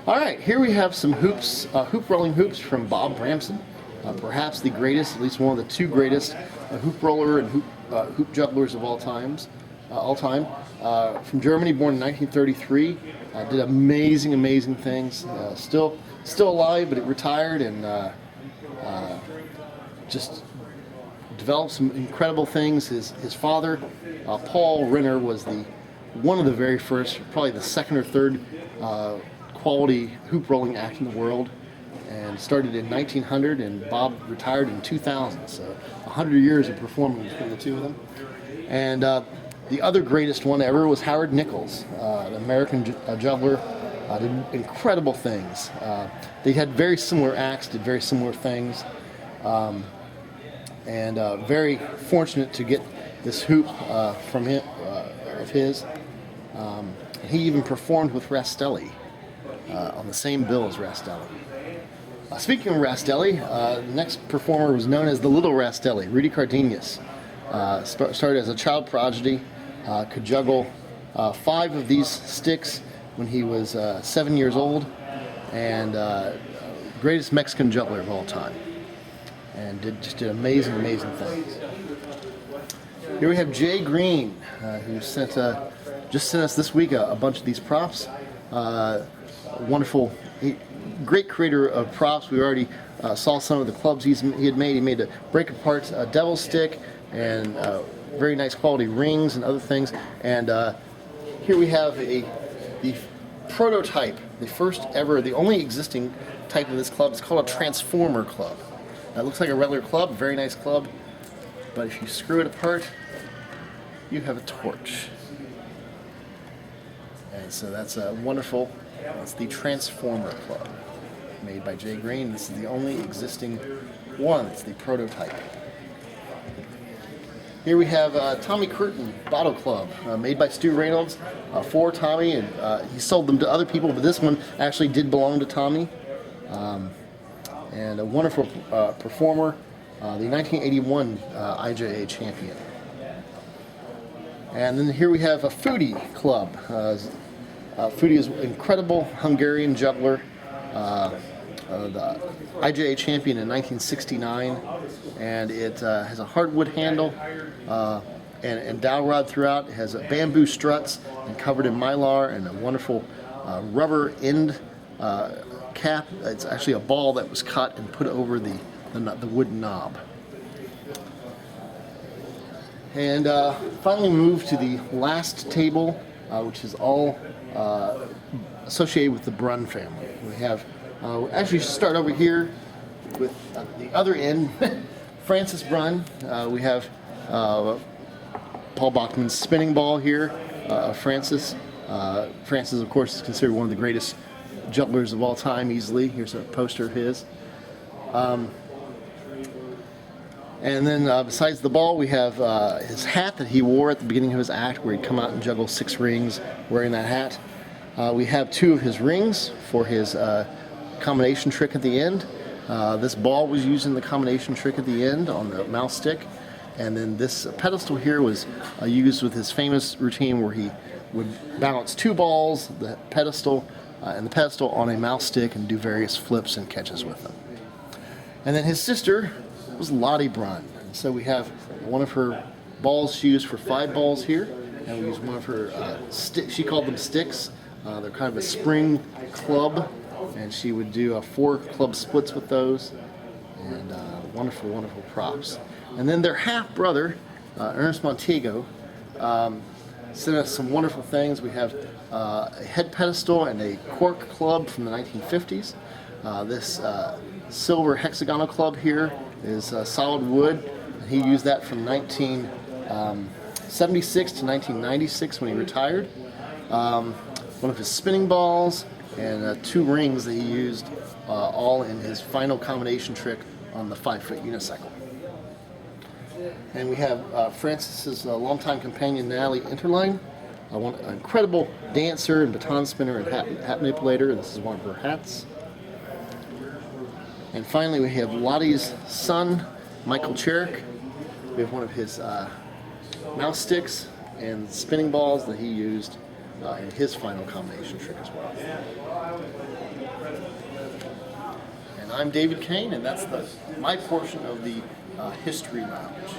All right, here we have some hoops, hoop rolling hoops from Bob Bramson, perhaps the greatest, at least one of the two greatest hoop roller and hoop jugglers of all time. From Germany, born in 1933, did amazing things. Still alive, but it retired and just developed some incredible things. His father, Paul Renner, was one of the very first, probably the second or third quality hoop rolling act in the world, and started in 1900, and Bob retired in 2000. So 100 years of performing between the two of them. And the other greatest one ever was Howard Nichols, an American juggler. Did incredible things. They had very similar acts, did very similar things, and very fortunate to get this hoop from him, of his. He even performed with Rastelli on the same bill as Rastelli. Speaking of Rastelli, the next performer was known as the Little Rastelli, Rudy Cardenas. Started as a child prodigy, could juggle 5 of these sticks when he was 7 years old, and greatest Mexican juggler of all time, and just did amazing things. Here we have Jay Green, who just sent us this week a bunch of these props. Wonderful, great creator of props. We already saw some of the clubs he had made. He made a break apart devil stick and very nice quality rings and other things. And here we have the prototype, the first ever, the only existing type of this club. It's called a transformer club. It looks like a regular club, very nice club, but if you screw it apart, you have a torch. And so that's wonderful. It's the Transformer Club, made by Jay Green. This is the only existing one. It's the prototype. Here we have Tommy Curtin Bottle Club, made by Stu Reynolds for Tommy, and he sold them to other people, but this one actually did belong to Tommy. And a wonderful performer, the 1981 IJA champion. And then here we have a Foodie Club. Foodie is an incredible Hungarian juggler, the IJA champion in 1969, and it has a hardwood handle and dowel rod throughout. It has bamboo struts and covered in mylar, and a wonderful rubber end cap. It's actually a ball that was cut and put over the wooden knob. And finally, we move to the last table, which is all associated with the Brunn family. We have, actually start over here with the other end, Francis Brunn. We have Paul Bachman's spinning ball here, Francis. Francis, of course, is considered one of the greatest jugglers of all time, easily. Here's a poster of his. And then besides the ball, we have his hat that he wore at the beginning of his act, where he'd come out and juggle 6 rings wearing that hat. We have 2 of his rings for his combination trick at the end. This ball was used in the combination trick at the end on the mouse stick. And then this pedestal here was used with his famous routine where he would balance 2 balls, the pedestal and the pedestal, on a mouse stick and do various flips and catches with them. And then his sister was Lottie Brunn. And so we have one of her balls she used for 5 balls here, and we use one of her sticks. She called them sticks. They're kind of a spring club, and she would do 4 club splits with those, and wonderful props. And then their half brother, Ernest Montego, sent us some wonderful things. We have a head pedestal and a cork club from the 1950s. This silver hexagonal club here is solid wood. He used that from 1976 to 1996 when he retired. One of his spinning balls and 2 rings that he used, all in his final combination trick on the 5-foot unicycle. And we have Francis's longtime companion, Natalie Interline, an incredible dancer and baton spinner and hat manipulator. This is one of her hats. And finally, we have Lottie's son, Michael Cherrick. We have one of his mouse sticks and spinning balls that he used in his final combination trick as well. I'm David Cain, and that's my portion of the History Lounge.